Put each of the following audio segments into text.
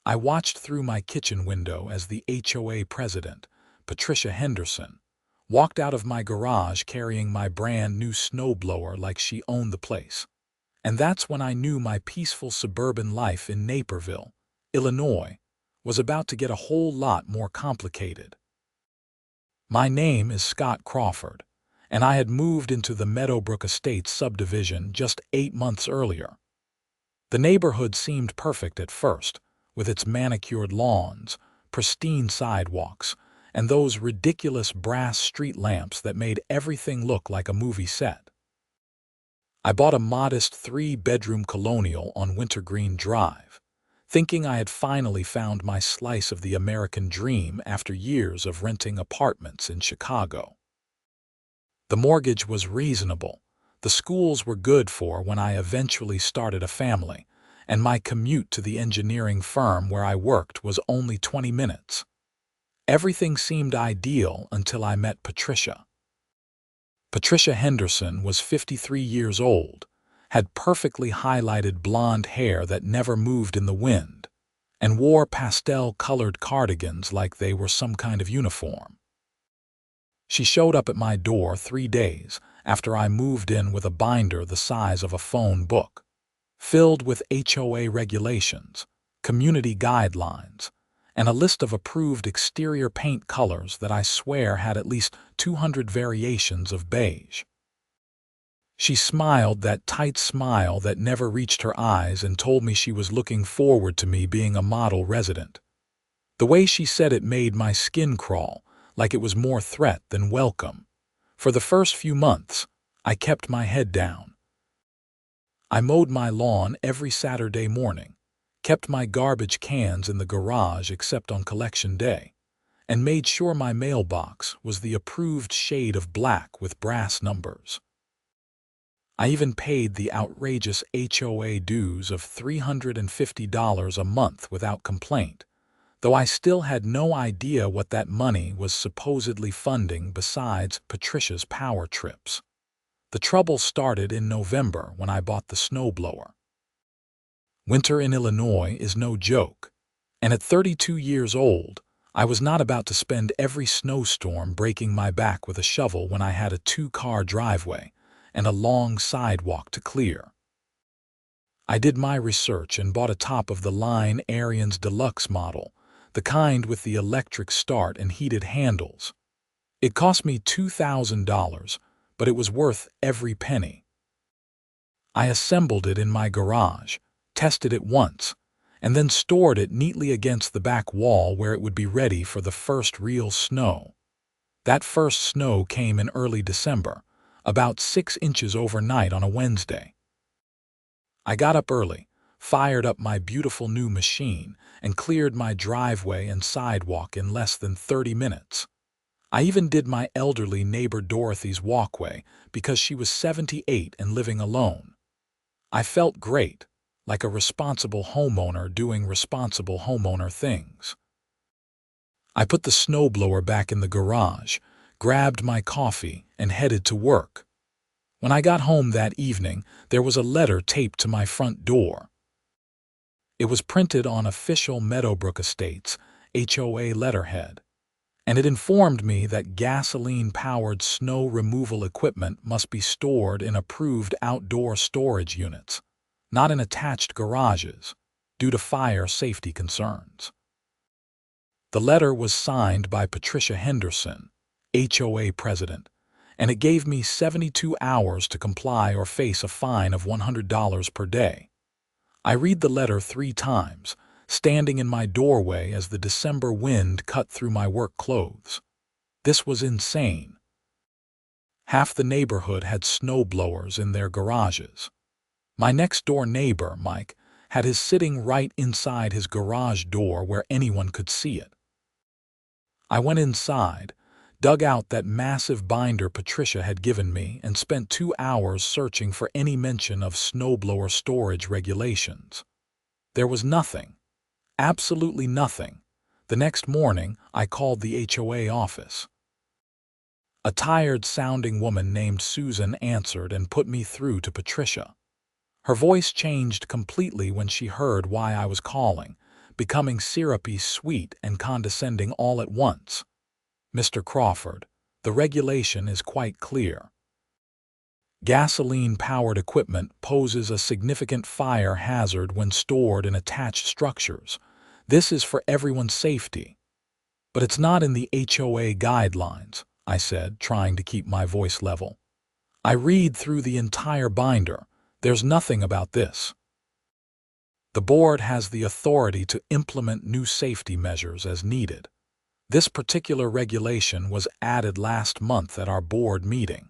I watched through my kitchen window as the HOA president, Patricia Henderson, walked out of my garage carrying my brand new snowblower like she owned the place. And that's when I knew my peaceful suburban life in Naperville, Illinois, was about to get a whole lot more complicated. My name is Scott Crawford, and I had moved into the Meadowbrook Estates subdivision just 8 months earlier. The neighborhood seemed perfect at first, with its manicured lawns, pristine sidewalks, and those ridiculous brass street lamps that made everything look like a movie set. I bought a modest 3-bedroom colonial on Wintergreen Drive, thinking I had finally found my slice of the American dream after years of renting apartments in Chicago. The mortgage was reasonable, the schools were good for when I eventually started a family, and my commute to the engineering firm where I worked was only 20 minutes. Everything seemed ideal until I met Patricia. Patricia Henderson was 53 years old, had perfectly highlighted blonde hair that never moved in the wind, and wore pastel-colored cardigans like they were some kind of uniform. She showed up at my door 3 days after I moved in with a binder the size of a phone book, filled with HOA regulations, community guidelines, and a list of approved exterior paint colors that I swear had at least 200 variations of beige. She smiled that tight smile that never reached her eyes and told me she was looking forward to me being a model resident. The way she said it made my skin crawl, like it was more threat than welcome. For the first few months, I kept my head down. I mowed my lawn every Saturday morning, kept my garbage cans in the garage except on collection day, and made sure my mailbox was the approved shade of black with brass numbers. I even paid the outrageous HOA dues of $350 a month without complaint, though I still had no idea what that money was supposedly funding besides Patricia's power trips. The trouble started in November when I bought the snowblower. Winter in Illinois is no joke, and at 32 years old, I was not about to spend every snowstorm breaking my back with a shovel when I had a 2-car driveway and a long sidewalk to clear. I did my research and bought a top-of-the-line Ariens Deluxe model, the kind with the electric start and heated handles. It cost me $2,000, but it was worth every penny. I assembled it in my garage, tested it once, and then stored it neatly against the back wall where it would be ready for the first real snow. That first snow came in early December, about 6 inches overnight on a Wednesday. I got up early, fired up my beautiful new machine, and cleared my driveway and sidewalk in less than 30 minutes. I even did my elderly neighbor Dorothy's walkway because she was 78 and living alone. I felt great, like a responsible homeowner doing responsible homeowner things. I put the snowblower back in the garage, grabbed my coffee, and headed to work. When I got home that evening, there was a letter taped to my front door. It was printed on official Meadowbrook Estates HOA letterhead, and it informed me that gasoline-powered snow removal equipment must be stored in approved outdoor storage units, not in attached garages, due to fire safety concerns. The letter was signed by Patricia Henderson, HOA president, and it gave me 72 hours to comply or face a fine of $100 per day. I read the letter 3 times, standing in my doorway as the December wind cut through my work clothes. This was insane. Half the neighborhood had snowblowers in their garages. My next-door neighbor, Mike, had his sitting right inside his garage door where anyone could see it. I went inside, dug out that massive binder Patricia had given me, and spent 2 hours searching for any mention of snowblower storage regulations. There was nothing. Absolutely nothing. The next morning, I called the HOA office. A tired-sounding woman named Susan answered and put me through to Patricia. Her voice changed completely when she heard why I was calling, becoming syrupy, sweet, and condescending all at once. Mr. Crawford, the regulation is quite clear. Gasoline-powered equipment poses a significant fire hazard when stored in attached structures. This is for everyone's safety. But it's not in the HOA guidelines, I said, trying to keep my voice level. I read through the entire binder. There's nothing about this. The board has the authority to implement new safety measures as needed. This particular regulation was added last month at our board meeting.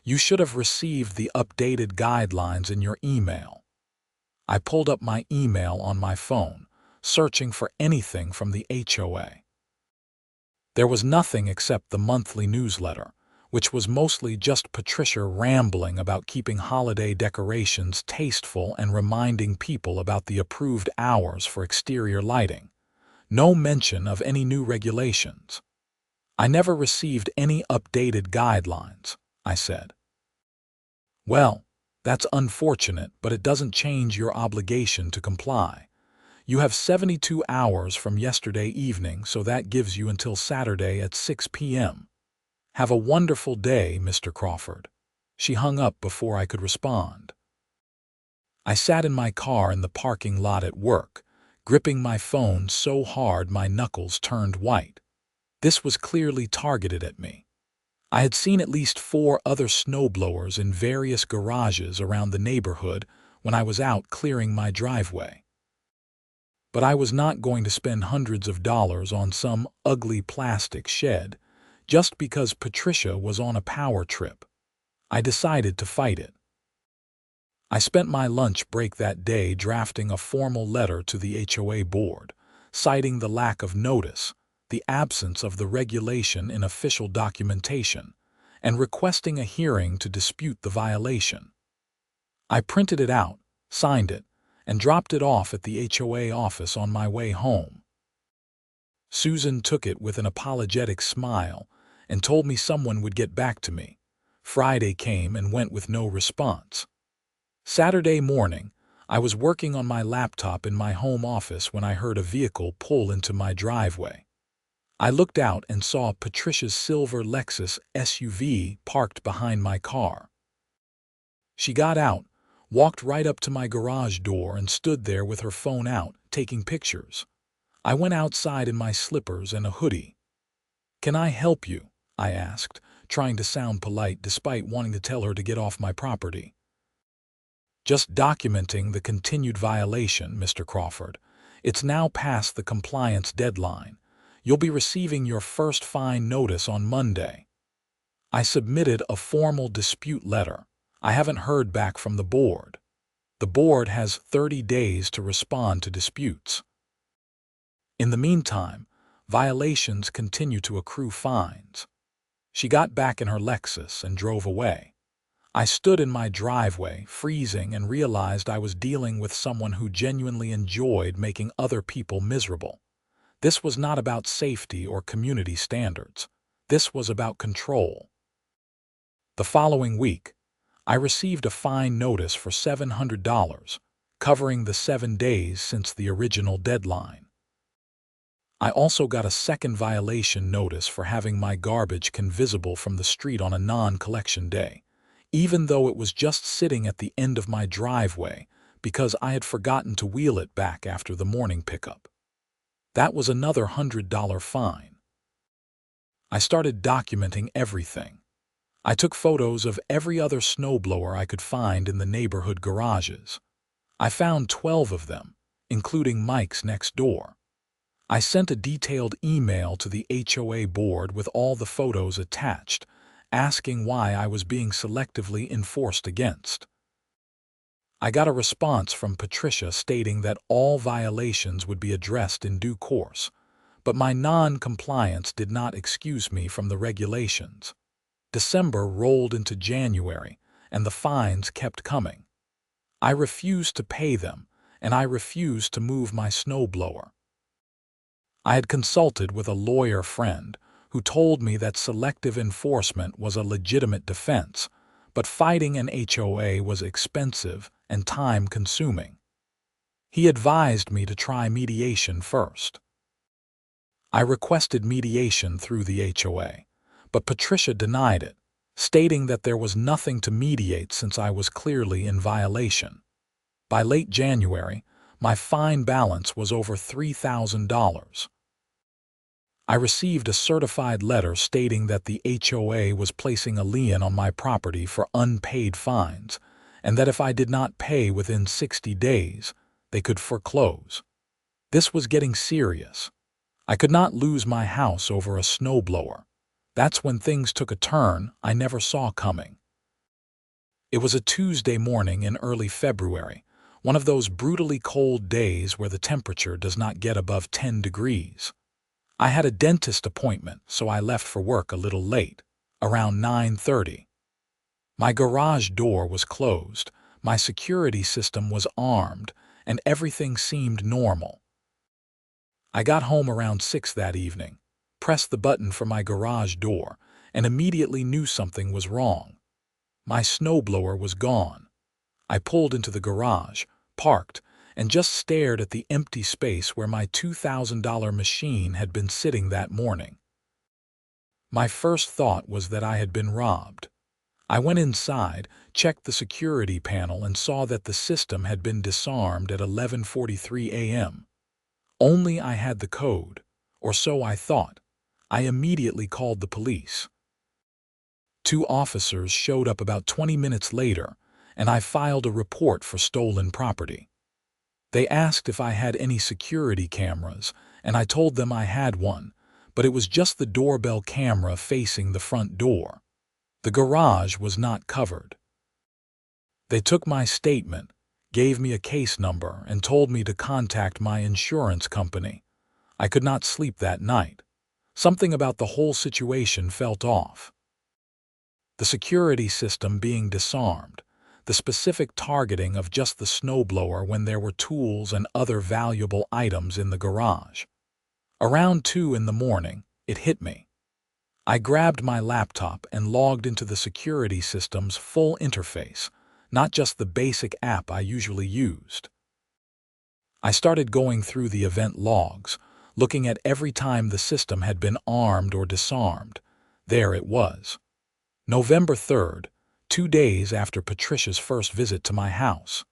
You should have received the updated guidelines in your email. I pulled up my email on my phone, searching for anything from the HOA. There was nothing except the monthly newsletter, which was mostly just Patricia rambling about keeping holiday decorations tasteful and reminding people about the approved hours for exterior lighting. No mention of any new regulations. I never received any updated guidelines, I said. Well, that's unfortunate, but it doesn't change your obligation to comply. You have 72 hours from yesterday evening, so that gives you until Saturday at 6 p.m. Have a wonderful day, Mr. Crawford. She hung up before I could respond. I sat in my car in the parking lot at work, gripping my phone so hard my knuckles turned white. This was clearly targeted at me. I had seen at least 4 other snowblowers in various garages around the neighborhood when I was out clearing my driveway. But I was not going to spend hundreds of dollars on some ugly plastic shed just because Patricia was on a power trip. I decided to fight it. I spent my lunch break that day drafting a formal letter to the HOA board, citing the lack of notice, the absence of the regulation in official documentation, and requesting a hearing to dispute the violation. I printed it out, signed it, and dropped it off at the HOA office on my way home. Susan took it with an apologetic smile and told me someone would get back to me. Friday came and went with no response. Saturday morning, I was working on my laptop in my home office when I heard a vehicle pull into my driveway. I looked out and saw Patricia's silver Lexus SUV parked behind my car. She got out, walked right up to my garage door and stood there with her phone out, taking pictures. I went outside in my slippers and a hoodie. "Can I help you?" I asked, trying to sound polite despite wanting to tell her to get off my property. "Just documenting the continued violation, Mr. Crawford. It's now past the compliance deadline. You'll be receiving your first fine notice on Monday." I submitted a formal dispute letter. I haven't heard back from the board. The board has 30 days to respond to disputes. In the meantime, violations continue to accrue fines. She got back in her Lexus and drove away. I stood in my driveway, freezing, and realized I was dealing with someone who genuinely enjoyed making other people miserable. This was not about safety or community standards. This was about control. The following week, I received a fine notice for $700, covering the 7 days since the original deadline. I also got a second violation notice for having my garbage can visible from the street on a non-collection day, even though it was just sitting at the end of my driveway because I had forgotten to wheel it back after the morning pickup. That was another $100 fine. I started documenting everything. I took photos of every other snowblower I could find in the neighborhood garages. I found 12 of them, including Mike's next door. I sent a detailed email to the HOA board with all the photos attached, asking why I was being selectively enforced against. I got a response from Patricia stating that all violations would be addressed in due course, but my non-compliance did not excuse me from the regulations. December rolled into January, and the fines kept coming. I refused to pay them, and I refused to move my snowblower. I had consulted with a lawyer friend who told me that selective enforcement was a legitimate defense, but fighting an HOA was expensive and time-consuming. He advised me to try mediation first. I requested mediation through the HOA, but Patricia denied it, stating that there was nothing to mediate since I was clearly in violation. By late January, my fine balance was over $3,000. I received a certified letter stating that the HOA was placing a lien on my property for unpaid fines, and that if I did not pay within 60 days, they could foreclose. This was getting serious. I could not lose my house over a snowblower. That's when things took a turn I never saw coming. It was a Tuesday morning in early February, one of those brutally cold days where the temperature does not get above 10 degrees. I had a dentist appointment, so I left for work a little late, around 9:30. My garage door was closed, my security system was armed, and everything seemed normal. I got home around 6 that evening, pressed the button for my garage door, and immediately knew something was wrong. My snowblower was gone. I pulled into the garage, parked, and just stared at the empty space where my $2,000 machine had been sitting that morning. My first thought was that I had been robbed. I went inside, checked the security panel, and saw that the system had been disarmed at 11:43 a.m. Only I had the code, or so I thought. I immediately called the police. 2 officers showed up about 20 minutes later, and I filed a report for stolen property. They asked if I had any security cameras, and I told them I had one, but it was just the doorbell camera facing the front door. The garage was not covered. They took my statement, gave me a case number, and told me to contact my insurance company. I could not sleep that night. Something about the whole situation felt off. The security system being disarmed, the specific targeting of just the snowblower when there were tools and other valuable items in the garage. Around 2 in the morning, it hit me. I grabbed my laptop and logged into the security system's full interface, not just the basic app I usually used. I started going through the event logs, looking at every time the system had been armed or disarmed. There it was. November 3rd, 2 days after Patricia's first visit to my house.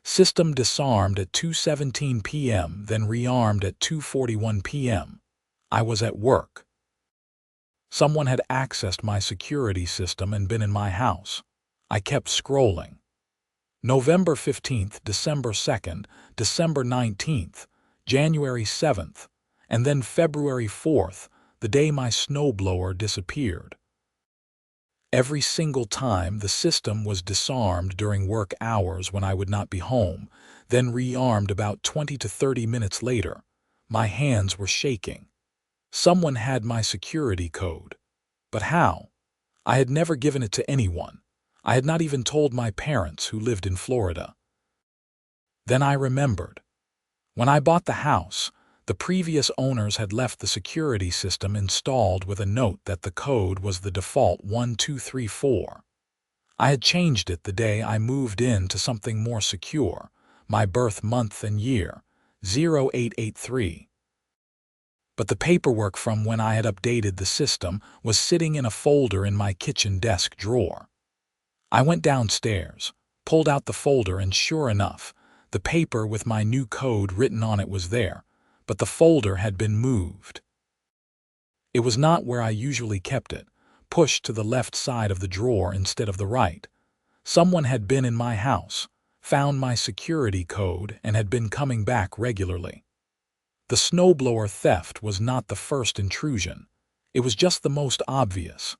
System disarmed at 2:17 p.m., then rearmed at 2:41 p.m. I was at work. Someone had accessed my security system and been in my house. I kept scrolling. November 15th, December 2nd, December 19th, January 7th, and then February 4th, the day my snowblower disappeared. Every single time the system was disarmed during work hours when I would not be home, then rearmed about 20 to 30 minutes later. My hands were shaking. Someone had my security code. But how? I had never given it to anyone. I had not even told my parents who lived in Florida. Then I remembered. When I bought the house, the previous owners had left the security system installed with a note that the code was the default 1234. I had changed it the day I moved in to something more secure, my birth month and year, 0883. But the paperwork from when I had updated the system was sitting in a folder in my kitchen desk drawer. I went downstairs, pulled out the folder, and sure enough, the paper with my new code written on it was there, but the folder had been moved. It was not where I usually kept it, pushed to the left side of the drawer instead of the right. Someone had been in my house, found my security code, and had been coming back regularly. The snowblower theft was not the first intrusion. It was just the most obvious.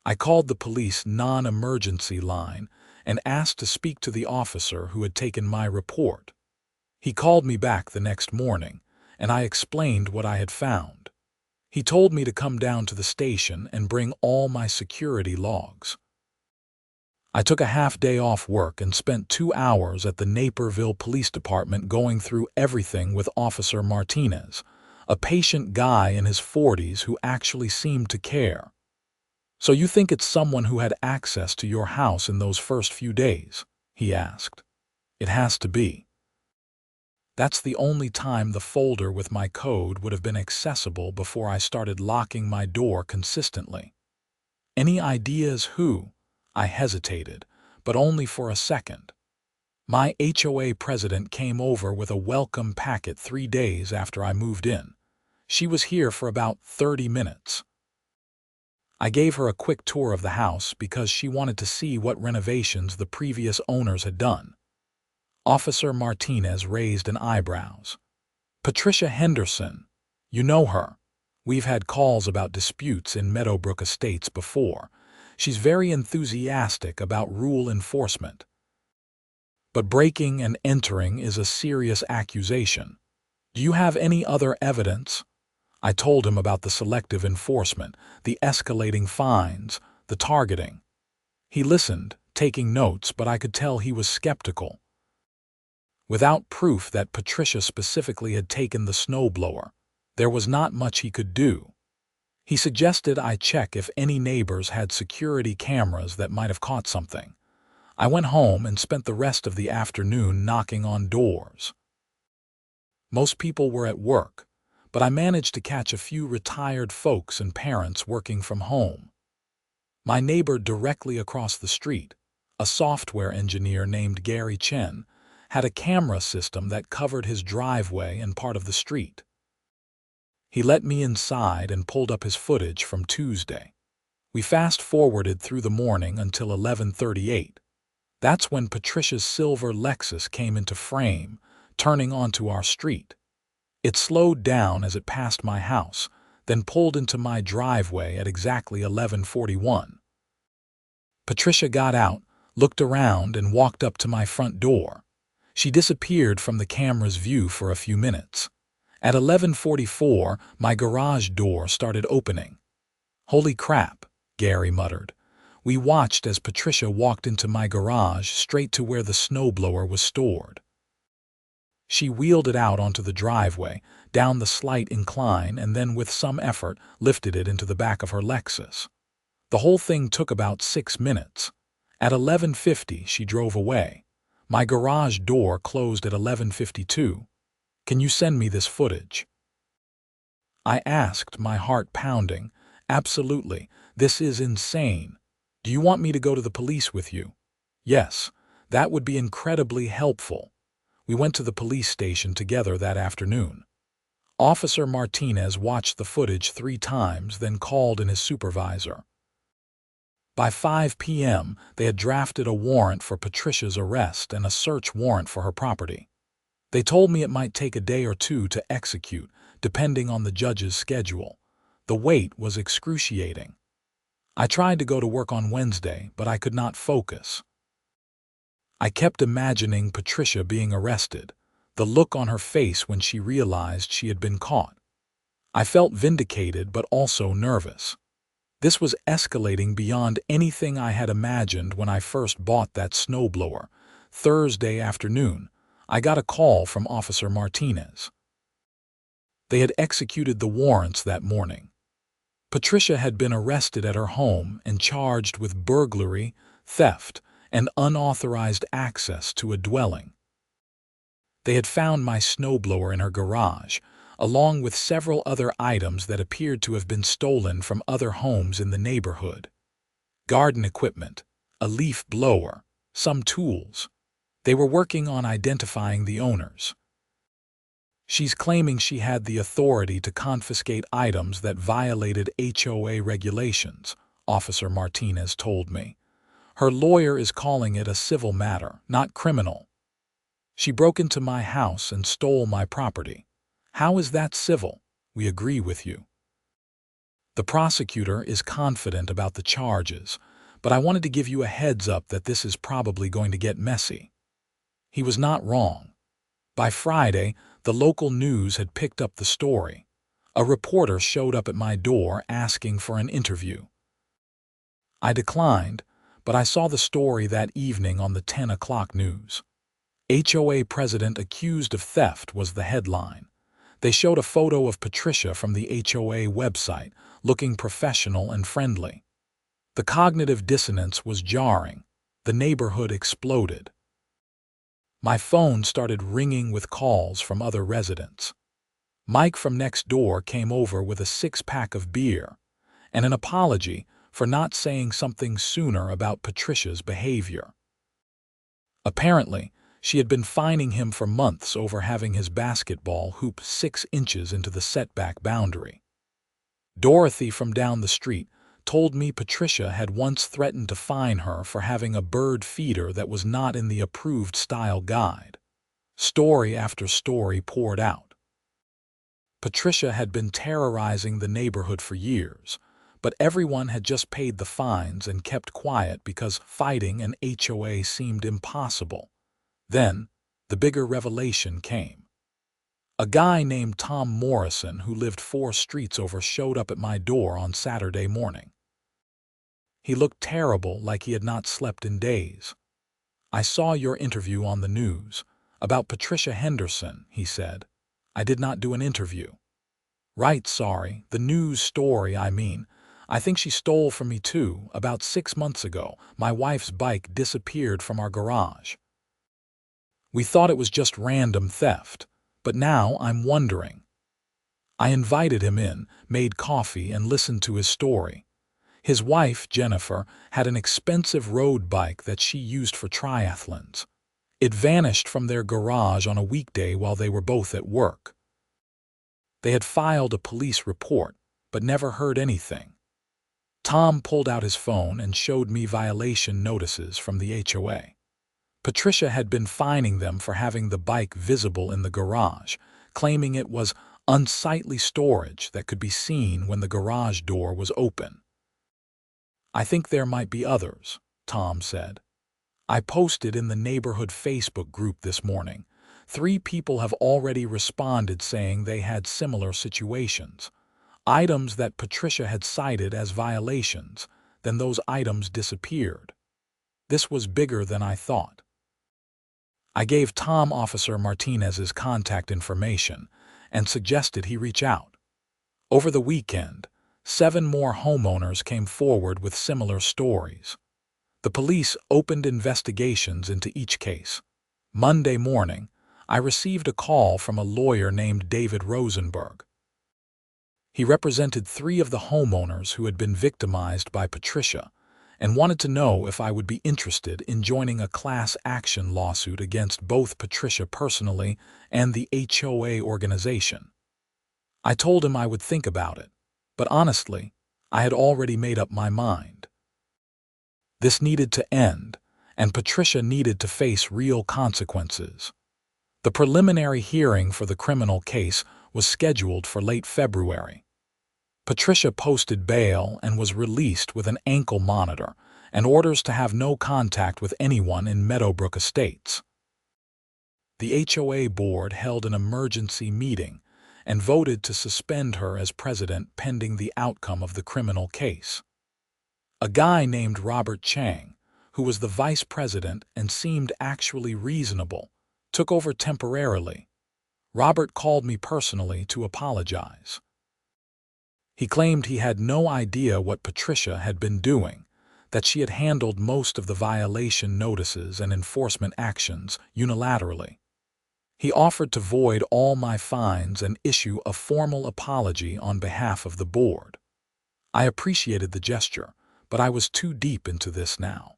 I called the police non-emergency line and asked to speak to the officer who had taken my report. He called me back the next morning, and I explained what I had found. He told me to come down to the station and bring all my security logs. I took a half-day off work and spent 2 hours at the Naperville Police Department going through everything with Officer Martinez, a patient guy in his 40s who actually seemed to care. "So you think it's someone who had access to your house in those first few days?" he asked. "It has to be." That's the only time the folder with my code would have been accessible before I started locking my door consistently. Any ideas who? I hesitated, but only for a second. My HOA president came over with a welcome packet 3 days after I moved in. She was here for about 30 minutes. I gave her a quick tour of the house because she wanted to see what renovations the previous owners had done. Officer Martinez raised an eyebrows. Patricia Henderson. You know her. We've had calls about disputes in Meadowbrook Estates before. She's very enthusiastic about rule enforcement. But breaking and entering is a serious accusation. Do you have any other evidence? I told him about the selective enforcement, the escalating fines, the targeting. He listened, taking notes, but I could tell he was skeptical. Without proof that Patricia specifically had taken the snowblower, there was not much he could do. He suggested I check if any neighbors had security cameras that might have caught something. I went home and spent the rest of the afternoon knocking on doors. Most people were at work, but I managed to catch a few retired folks and parents working from home. My neighbor directly across the street, a software engineer named Gary Chen, had a camera system that covered his driveway and part of the street. He let me inside and pulled up his footage from Tuesday. We fast-forwarded through the morning until 11:38. That's when Patricia's silver Lexus came into frame, turning onto our street. It slowed down as it passed my house, then pulled into my driveway at exactly 11:41. Patricia got out, looked around, and walked up to my front door. She disappeared from the camera's view for a few minutes. At 11:44, my garage door started opening. "Holy crap," Gary muttered. We watched as Patricia walked into my garage straight to where the snowblower was stored. She wheeled it out onto the driveway, down the slight incline, and then with some effort lifted it into the back of her Lexus. The whole thing took about 6 minutes. At 11:50, she drove away. My garage door closed at 11:52. "Can you send me this footage?" I asked, my heart pounding. "Absolutely. This is insane. Do you want me to go to the police with you?" "Yes, that would be incredibly helpful." We went to the police station together that afternoon. Officer Martinez watched the footage 3 times, then called in his supervisor. By 5 p.m., they had drafted a warrant for Patricia's arrest and a search warrant for her property. They told me it might take a day or 2 to execute, depending on the judge's schedule. The wait was excruciating. I tried to go to work on Wednesday, but I could not focus. I kept imagining Patricia being arrested, the look on her face when she realized she had been caught. I felt vindicated but also nervous. This was escalating beyond anything I had imagined when I first bought that snowblower. Thursday afternoon, I got a call from Officer Martinez. They had executed the warrants that morning. Patricia had been arrested at her home and charged with burglary, theft, and unauthorized access to a dwelling. They had found my snowblower in her garage, along with several other items that appeared to have been stolen from other homes in the neighborhood. Garden equipment, a leaf blower, some tools. They were working on identifying the owners. She's claiming she had the authority to confiscate items that violated HOA regulations, Officer Martinez told me. Her lawyer is calling it a civil matter, not criminal. She broke into my house and stole my property. How is that civil? We agree with you. The prosecutor is confident about the charges, but I wanted to give you a heads up that this is probably going to get messy. He was not wrong. By Friday, the local news had picked up the story. A reporter showed up at my door asking for an interview. I declined, but I saw the story that evening on the 10 o'clock news. HOA president accused of theft was the headline. They showed a photo of Patricia from the HOA website, looking professional and friendly. The cognitive dissonance was jarring. The neighborhood exploded. My phone started ringing with calls from other residents. Mike from next door came over with a six-pack of beer and an apology for not saying something sooner about Patricia's behavior. Apparently, she had been fining him for months over having his basketball hoop 6 inches into the setback boundary. Dorothy from down the street told me Patricia had once threatened to fine her for having a bird feeder that was not in the approved style guide. Story after story poured out. Patricia had been terrorizing the neighborhood for years, but everyone had just paid the fines and kept quiet because fighting an HOA seemed impossible. Then, the bigger revelation came. A guy named Tom Morrison, who lived 4 streets over, showed up at my door on Saturday morning. He looked terrible, like he had not slept in days. "I saw your interview on the news about Patricia Henderson," he said. "I did not do an interview." "Right, sorry. The news story, I mean. I think she stole from me too. About 6 months ago, my wife's bike disappeared from our garage. We thought it was just random theft, but now I'm wondering." I invited him in, made coffee, and listened to his story. His wife, Jennifer, had an expensive road bike that she used for triathlons. It vanished from their garage on a weekday while they were both at work. They had filed a police report, but never heard anything. Tom pulled out his phone and showed me violation notices from the HOA. Patricia had been fining them for having the bike visible in the garage, claiming it was unsightly storage that could be seen when the garage door was open. "I think there might be others," Tom said. "I posted in the neighborhood Facebook group this morning. 3 people have already responded saying they had similar situations. Items that Patricia had cited as violations, then those items disappeared. This was bigger than I thought." I gave Tom Officer Martinez's contact information and suggested he reach out. Over the weekend, 7 more homeowners came forward with similar stories. The police opened investigations into each case. Monday morning, I received a call from a lawyer named David Rosenberg. He represented 3 of the homeowners who had been victimized by Patricia and wanted to know if I would be interested in joining a class action lawsuit against both Patricia personally and the HOA organization. I told him I would think about it, but honestly, I had already made up my mind. This needed to end, and Patricia needed to face real consequences. The preliminary hearing for the criminal case was scheduled for late February. Patricia posted bail and was released with an ankle monitor and orders to have no contact with anyone in Meadowbrook Estates. The HOA board held an emergency meeting and voted to suspend her as president pending the outcome of the criminal case. A guy named Robert Chang, who was the vice president and seemed actually reasonable, took over temporarily. Robert called me personally to apologize. He claimed he had no idea what Patricia had been doing, that she had handled most of the violation notices and enforcement actions unilaterally. He offered to void all my fines and issue a formal apology on behalf of the board. I appreciated the gesture, but I was too deep into this now.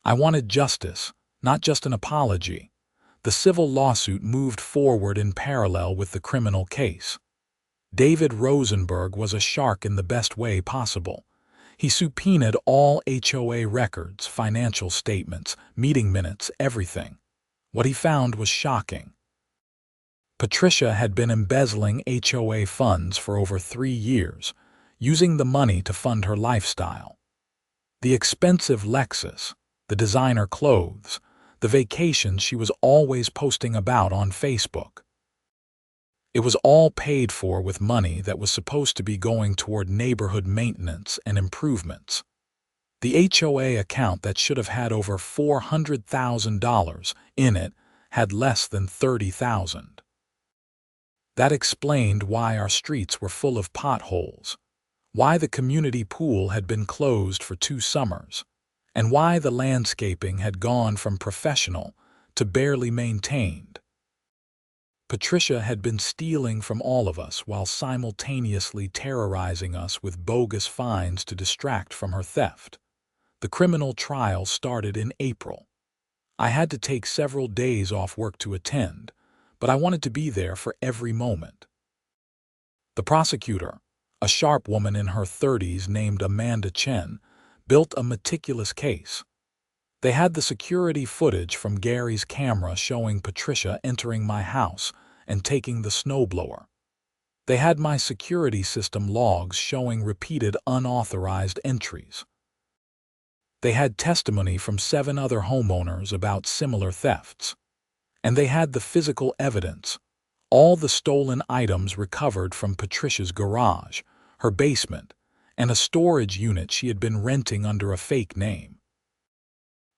I wanted justice, not just an apology. The civil lawsuit moved forward in parallel with the criminal case. David Rosenberg was a shark in the best way possible. He subpoenaed all HOA records, financial statements, meeting minutes, everything. What he found was shocking. Patricia had been embezzling HOA funds for over 3 years, using the money to fund her lifestyle. The expensive Lexus, the designer clothes, the vacations she was always posting about on Facebook. It was all paid for with money that was supposed to be going toward neighborhood maintenance and improvements. The HOA account that should have had over $400,000 in it had less than $30,000. That explained why our streets were full of potholes, why the community pool had been closed for 2 summers, and why the landscaping had gone from professional to barely maintained. Patricia had been stealing from all of us while simultaneously terrorizing us with bogus fines to distract from her theft. The criminal trial started in April. I had to take several days off work to attend, but I wanted to be there for every moment. The prosecutor, a sharp woman in her 30s named Amanda Chen, built a meticulous case. They had the security footage from Gary's camera showing Patricia entering my house and taking the snowblower. They had my security system logs showing repeated unauthorized entries. They had testimony from 7 other homeowners about similar thefts. And they had the physical evidence, all the stolen items recovered from Patricia's garage, her basement, and a storage unit she had been renting under a fake name.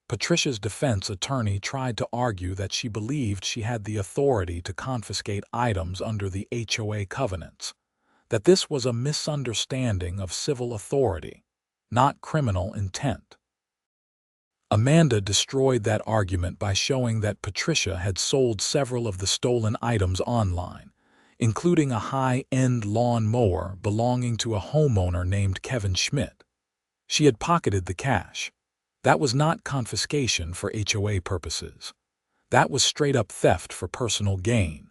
Patricia's defense attorney tried to argue that she believed she had the authority to confiscate items under the HOA covenants, that this was a misunderstanding of civil authority, not criminal intent. Amanda destroyed that argument by showing that Patricia had sold several of the stolen items online, including a high-end lawn mower belonging to a homeowner named Kevin Schmidt. She had pocketed the cash. That was not confiscation for HOA purposes. That was straight-up theft for personal gain.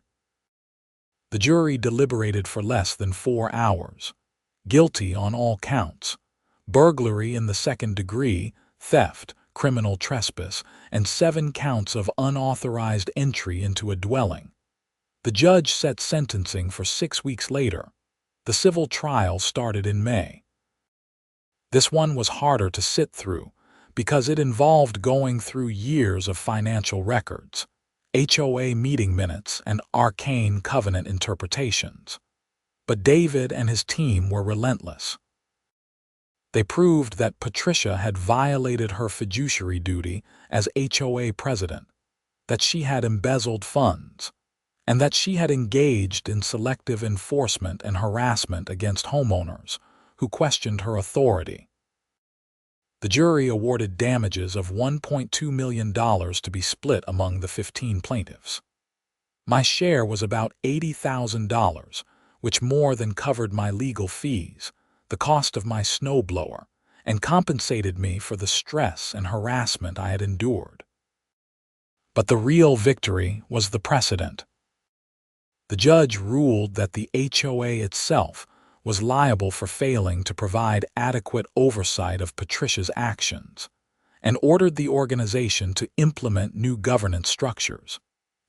The jury deliberated for less than 4 hours. Guilty on all counts: burglary in the 2nd degree, theft, criminal trespass, and 7 counts of unauthorized entry into a dwelling. The judge set sentencing for 6 weeks later. The civil trial started in May. This one was harder to sit through because it involved going through years of financial records, HOA meeting minutes, and arcane covenant interpretations. But David and his team were relentless. They proved that Patricia had violated her fiduciary duty as HOA president, that she had embezzled funds, and that she had engaged in selective enforcement and harassment against homeowners who questioned her authority. The jury awarded damages of $1.2 million to be split among the 15 plaintiffs. My share was about $80,000, which more than covered my legal fees, the cost of my snowblower, and compensated me for the stress and harassment I had endured. But the real victory was the precedent. The judge ruled that the HOA itself was liable for failing to provide adequate oversight of Patricia's actions, and ordered the organization to implement new governance structures,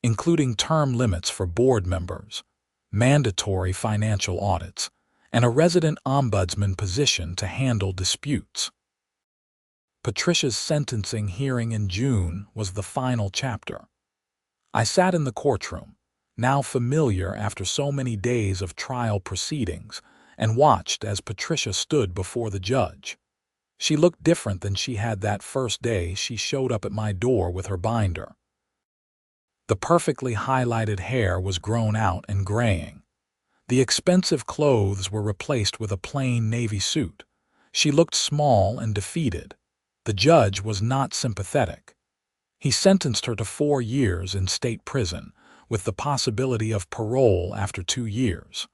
including term limits for board members, mandatory financial audits, and a resident ombudsman position to handle disputes. Patricia's sentencing hearing in June was the final chapter. I sat in the courtroom, now familiar after so many days of trial proceedings, and watched as Patricia stood before the judge. She looked different than she had that first day she showed up at my door with her binder. The perfectly highlighted hair was grown out and graying. The expensive clothes were replaced with a plain navy suit. She looked small and defeated. The judge was not sympathetic. He sentenced her to 4 years in state prison, with the possibility of parole after 2 years.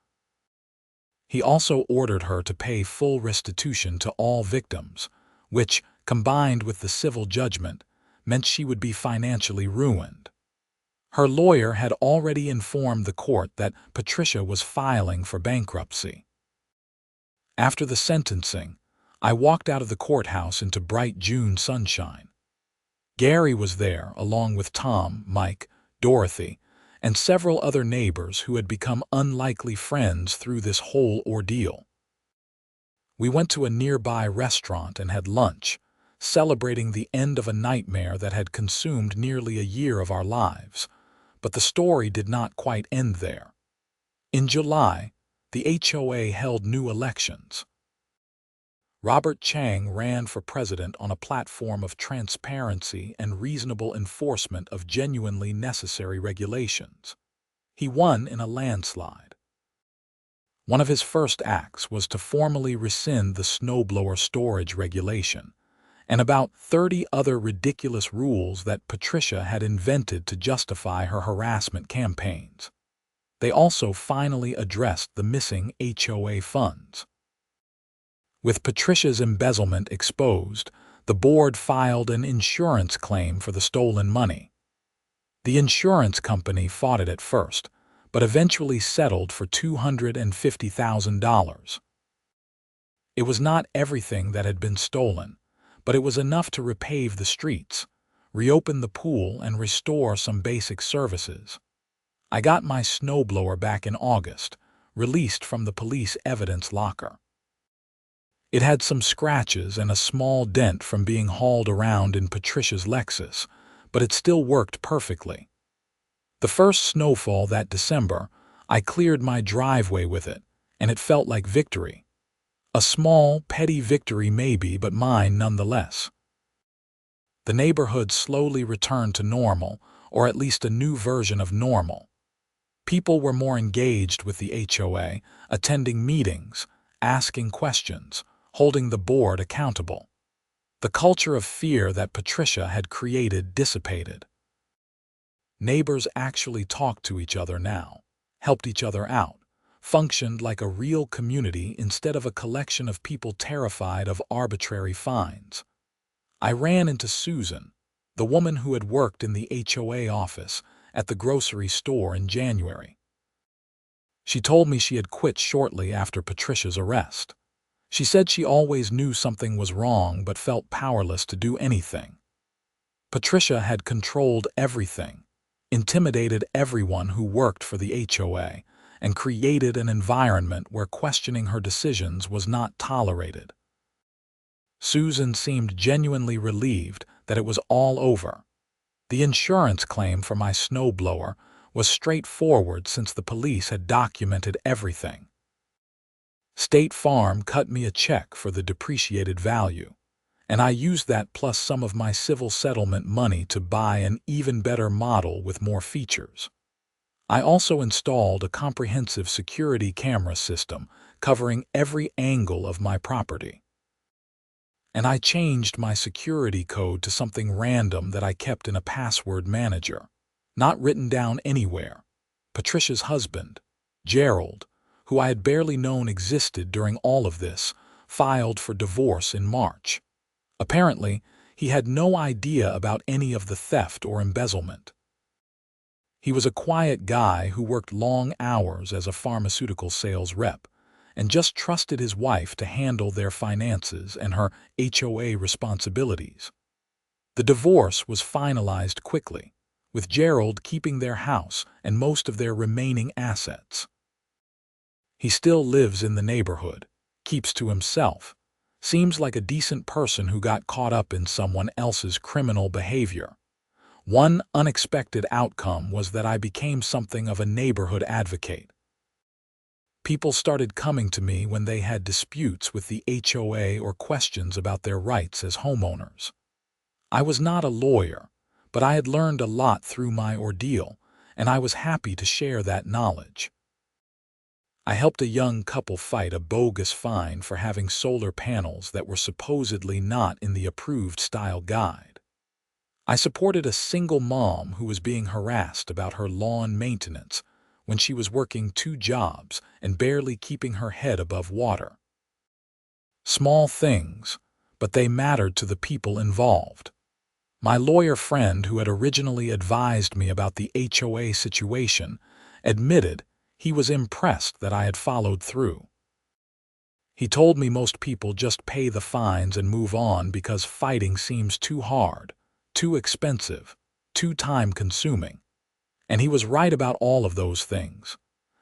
He also ordered her to pay full restitution to all victims, which, combined with the civil judgment, meant she would be financially ruined. Her lawyer had already informed the court that Patricia was filing for bankruptcy. After the sentencing, I walked out of the courthouse into bright June sunshine. Gary was there, along with Tom, Mike, Dorothy, and several other neighbors who had become unlikely friends through this whole ordeal. We went to a nearby restaurant and had lunch, celebrating the end of a nightmare that had consumed nearly a year of our lives. But the story did not quite end there. In July, the HOA held new elections. Robert Chang ran for president on a platform of transparency and reasonable enforcement of genuinely necessary regulations. He won in a landslide. One of his first acts was to formally rescind the snowblower storage regulation, and about 30 other ridiculous rules that Patricia had invented to justify her harassment campaigns. They also finally addressed the missing HOA funds. With Patricia's embezzlement exposed, the board filed an insurance claim for the stolen money. The insurance company fought it at first, but eventually settled for $250,000. It was not everything that had been stolen, but it was enough to repave the streets, reopen the pool, and restore some basic services. I got my snowblower back in August, released from the police evidence locker. It had some scratches and a small dent from being hauled around in Patricia's Lexus, but it still worked perfectly. The first snowfall that December, I cleared my driveway with it, and it felt like victory. A small, petty victory maybe, but mine nonetheless. The neighborhood slowly returned to normal, or at least a new version of normal. People were more engaged with the HOA, attending meetings, asking questions, holding the board accountable. The culture of fear that Patricia had created dissipated. Neighbors actually talked to each other now, helped each other out, functioned like a real community instead of a collection of people terrified of arbitrary fines. I ran into Susan, the woman who had worked in the HOA office at the grocery store in January. She told me she had quit shortly after Patricia's arrest. She said she always knew something was wrong but felt powerless to do anything. Patricia had controlled everything, intimidated everyone who worked for the HOA, and created an environment where questioning her decisions was not tolerated. Susan seemed genuinely relieved that it was all over. The insurance claim for my snowblower was straightforward since the police had documented everything. State Farm cut me a check for the depreciated value, and I used that plus some of my civil settlement money to buy an even better model with more features. I also installed a comprehensive security camera system covering every angle of my property. And I changed my security code to something random that I kept in a password manager, not written down anywhere. Patricia's husband, Gerald, who I had barely known existed during all of this, filed for divorce in March. Apparently, he had no idea about any of the theft or embezzlement. He was a quiet guy who worked long hours as a pharmaceutical sales rep and just trusted his wife to handle their finances and her HOA responsibilities. The divorce was finalized quickly, with Gerald keeping their house and most of their remaining assets. He still lives in the neighborhood, keeps to himself, seems like a decent person who got caught up in someone else's criminal behavior. One unexpected outcome was that I became something of a neighborhood advocate. People started coming to me when they had disputes with the HOA or questions about their rights as homeowners. I was not a lawyer, but I had learned a lot through my ordeal, and I was happy to share that knowledge. I helped a young couple fight a bogus fine for having solar panels that were supposedly not in the approved style guide. I supported a single mom who was being harassed about her lawn maintenance when she was working 2 jobs and barely keeping her head above water. Small things, but they mattered to the people involved. My lawyer friend who had originally advised me about the HOA situation admitted he was impressed that I had followed through. He told me most people just pay the fines and move on because fighting seems too hard, too expensive, too time-consuming. And he was right about all of those things.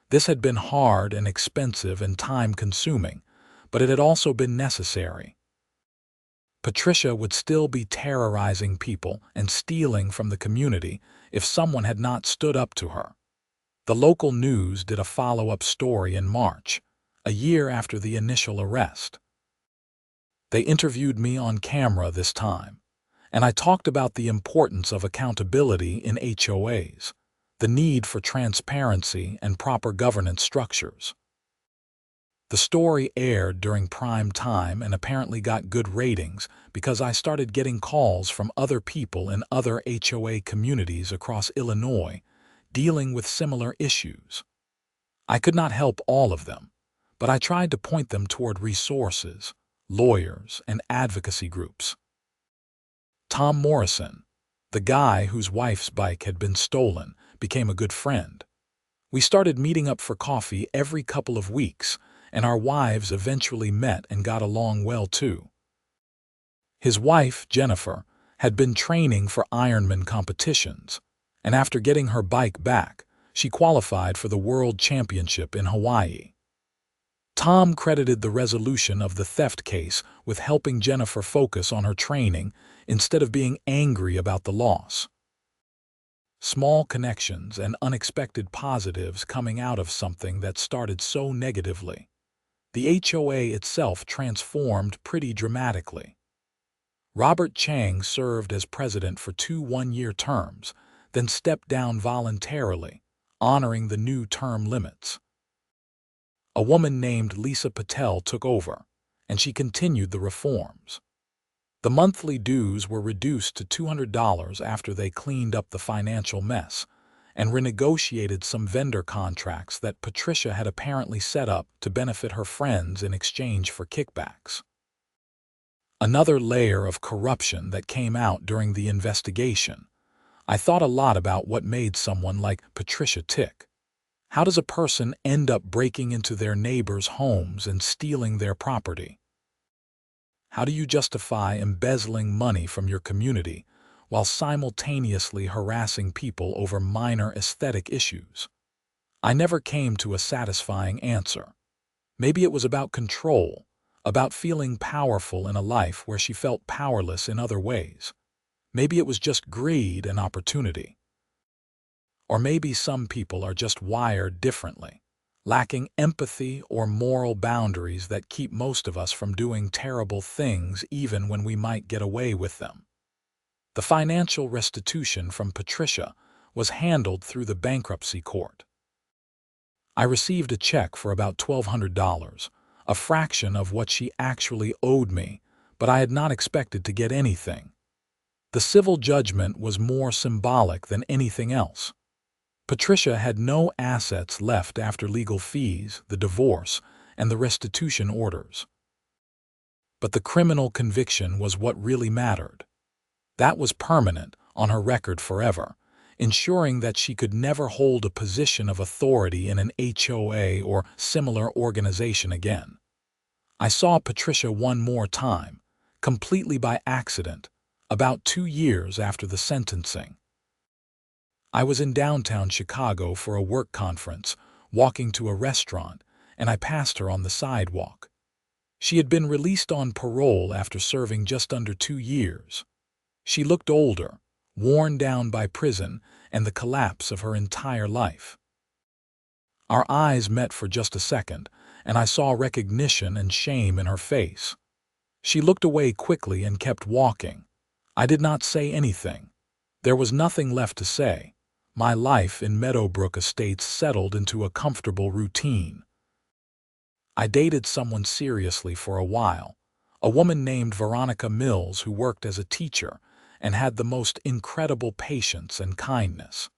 This had been hard and expensive and time-consuming, but it had also been necessary. Patricia would still be terrorizing people and stealing from the community if someone had not stood up to her. The local news did a follow-up story in March, a year after the initial arrest. They interviewed me on camera this time, and I talked about the importance of accountability in HOAs, the need for transparency and proper governance structures. The story aired during prime time and apparently got good ratings because I started getting calls from other people in other HOA communities across Illinois dealing with similar issues. I could not help all of them, but I tried to point them toward resources, lawyers, and advocacy groups. Tom Morrison, the guy whose wife's bike had been stolen, became a good friend. We started meeting up for coffee every couple of weeks, and our wives eventually met and got along well too. His wife, Jennifer, had been training for Ironman competitions, and after getting her bike back, she qualified for the World Championship in Hawaii. Tom credited the resolution of the theft case with helping Jennifer focus on her training instead of being angry about the loss. Small connections and unexpected positives coming out of something that started so negatively. The HOA itself transformed pretty dramatically. Robert Chang served as president for 2 one-year terms, then stepped down voluntarily, honoring the new term limits. A woman named Lisa Patel took over, and she continued the reforms. The monthly dues were reduced to $200 after they cleaned up the financial mess and renegotiated some vendor contracts that Patricia had apparently set up to benefit her friends in exchange for kickbacks. Another layer of corruption that came out during the investigation. I thought a lot about what made someone like Patricia tick. How does a person end up breaking into their neighbors' homes and stealing their property? How do you justify embezzling money from your community while simultaneously harassing people over minor aesthetic issues? I never came to a satisfying answer. Maybe it was about control, about feeling powerful in a life where she felt powerless in other ways. Maybe it was just greed and opportunity. Or maybe some people are just wired differently, lacking empathy or moral boundaries that keep most of us from doing terrible things even when we might get away with them. The financial restitution from Patricia was handled through the bankruptcy court. I received a check for about $1,200, a fraction of what she actually owed me, but I had not expected to get anything. The civil judgment was more symbolic than anything else. Patricia had no assets left after legal fees, the divorce, and the restitution orders. But the criminal conviction was what really mattered. That was permanent, on her record forever, ensuring that she could never hold a position of authority in an HOA or similar organization again. I saw Patricia one more time, completely by accident, about 2 years after the sentencing. I was in downtown Chicago for a work conference, walking to a restaurant, and I passed her on the sidewalk. She had been released on parole after serving just under 2 years. She looked older, worn down by prison and the collapse of her entire life. Our eyes met for just a second, and I saw recognition and shame in her face. She looked away quickly and kept walking. I did not say anything. There was nothing left to say. My life in Meadowbrook Estates settled into a comfortable routine. I dated someone seriously for a while, a woman named Veronica Mills who worked as a teacher and had the most incredible patience and kindness.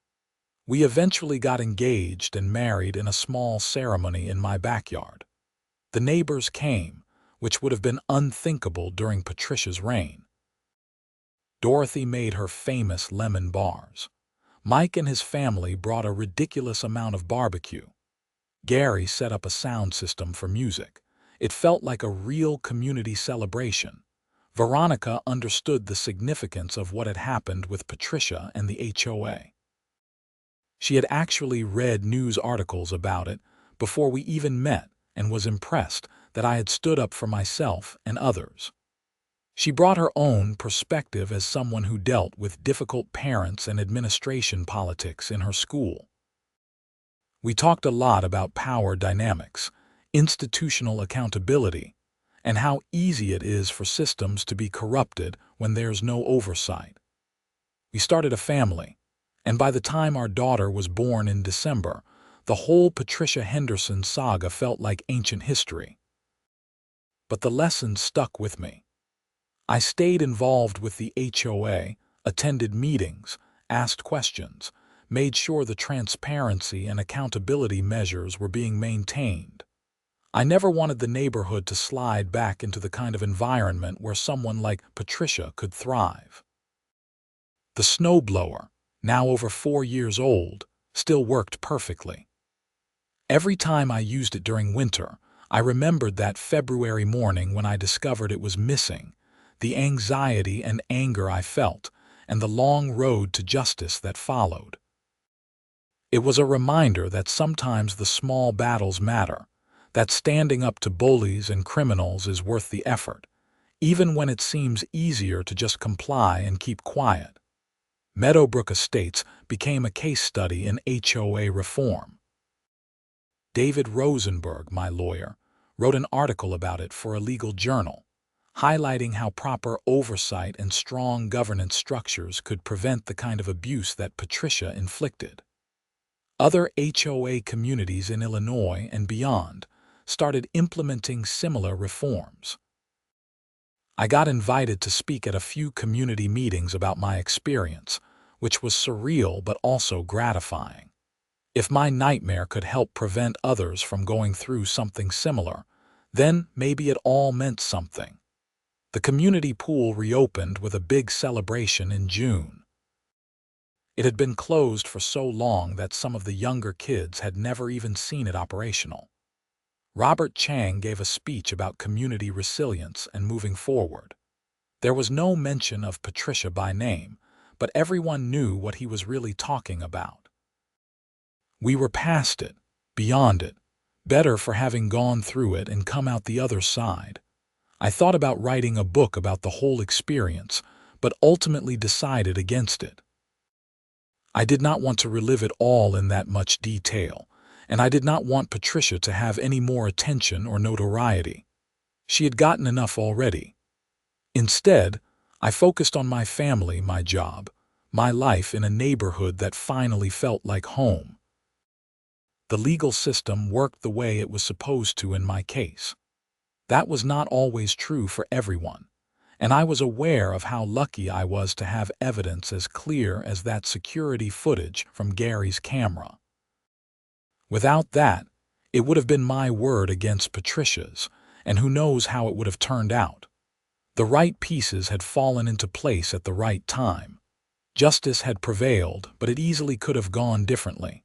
We eventually got engaged and married in a small ceremony in my backyard. The neighbors came, which would have been unthinkable during Patricia's reign. Dorothy made her famous lemon bars. Mike and his family brought a ridiculous amount of barbecue. Gary set up a sound system for music. It felt like a real community celebration. Veronica understood the significance of what had happened with Patricia and the HOA. She had actually read news articles about it before we even met and was impressed that I had stood up for myself and others. She brought her own perspective as someone who dealt with difficult parents and administration politics in her school. We talked a lot about power dynamics, institutional accountability, and how easy it is for systems to be corrupted when there's no oversight. We started a family, and by the time our daughter was born in December, The whole Patricia Henderson saga felt like ancient history. But the lessons stuck with me. I stayed involved with the HOA, attended meetings, asked questions, made sure the transparency and accountability measures were being maintained. I never wanted the neighborhood to slide back into the kind of environment where someone like Patricia could thrive. The snowblower, now over 4 years old, still worked perfectly. Every time I used it during winter, I remembered that February morning when I discovered it was missing, the anxiety and anger I felt, and the long road to justice that followed. It was a reminder that sometimes the small battles matter, that standing up to bullies and criminals is worth the effort, even when it seems easier to just comply and keep quiet. Meadowbrook Estates became a case study in HOA reform. David Rosenberg, my lawyer, wrote an article about it for a legal journal, highlighting how proper oversight and strong governance structures could prevent the kind of abuse that Patricia inflicted. Other HOA communities in Illinois and beyond started implementing similar reforms. I got invited to speak at a few community meetings about my experience, which was surreal but also gratifying. If my nightmare could help prevent others from going through something similar, then maybe it all meant something. The community pool reopened with a big celebration in June. It had been closed for so long that some of the younger kids had never even seen it operational. Robert Chang gave a speech about community resilience and moving forward. There was no mention of Patricia by name, but everyone knew what he was really talking about. We were past it, beyond it, better for having gone through it and come out the other side. I thought about writing a book about the whole experience, but ultimately decided against it. I did not want to relive it all in that much detail, and I did not want Patricia to have any more attention or notoriety. She had gotten enough already. Instead, I focused on my family, my job, my life in a neighborhood that finally felt like home. The legal system worked the way it was supposed to in my case. That was not always true for everyone, and I was aware of how lucky I was to have evidence as clear as that security footage from Gary's camera. Without that, it would have been my word against Patricia's, and who knows how it would have turned out. The right pieces had fallen into place at the right time. Justice had prevailed, but it easily could have gone differently.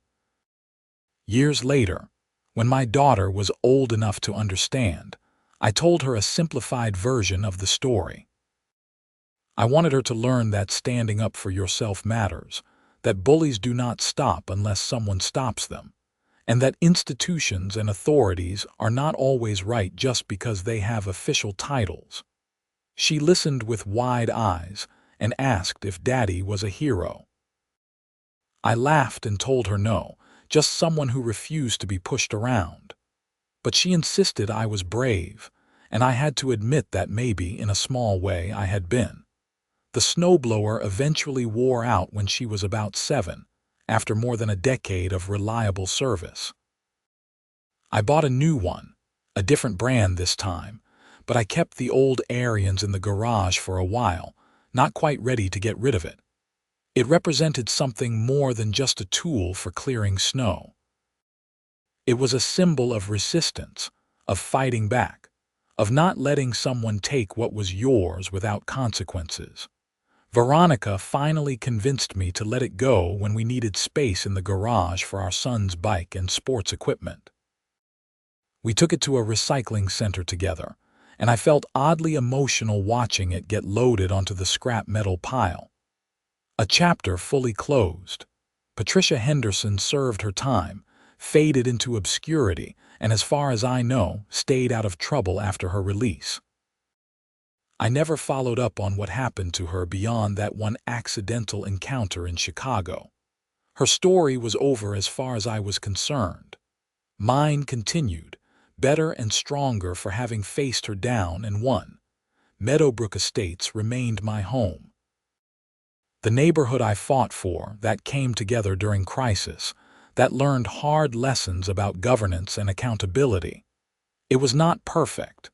Years later, when my daughter was old enough to understand, I told her a simplified version of the story. I wanted her to learn that standing up for yourself matters, that bullies do not stop unless someone stops them, and that institutions and authorities are not always right just because they have official titles. She listened with wide eyes and asked if Daddy was a hero. I laughed and told her no, just someone who refused to be pushed around. But she insisted I was brave, and I had to admit that maybe, in a small way, I had been. The snowblower eventually wore out when she was about 7, after more than a decade of reliable service. I bought a new one, a different brand this time, but I kept the old Arians in the garage for a while, not quite ready to get rid of it. It represented something more than just a tool for clearing snow. It was a symbol of resistance, of fighting back, of not letting someone take what was yours without consequences. Veronica finally convinced me to let it go when we needed space in the garage for our son's bike and sports equipment. We took it to a recycling center together, and I felt oddly emotional watching it get loaded onto the scrap metal pile. A chapter fully closed. Patricia Henderson served her time, faded into obscurity, and as far as I know, stayed out of trouble after her release. I never followed up on what happened to her beyond that one accidental encounter in Chicago. Her story was over as far as I was concerned. Mine continued, better and stronger for having faced her down and won. Meadowbrook Estates remained my home. The neighborhood I fought for, that came together during crisis, that learned hard lessons about governance and accountability. It was not perfect.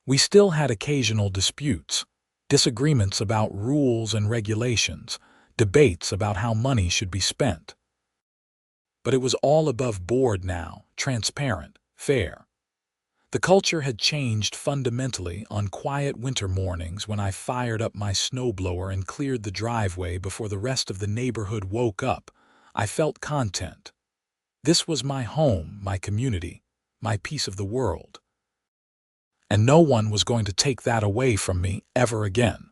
We still had occasional disputes, disagreements about rules and regulations, debates about how money should be spent. But it was all above board now, transparent, fair. The culture had changed fundamentally on quiet winter mornings when I fired up my snowblower and cleared the driveway before the rest of the neighborhood woke up. I felt content. This was my home, my community, my piece of the world. And no one was going to take that away from me ever again.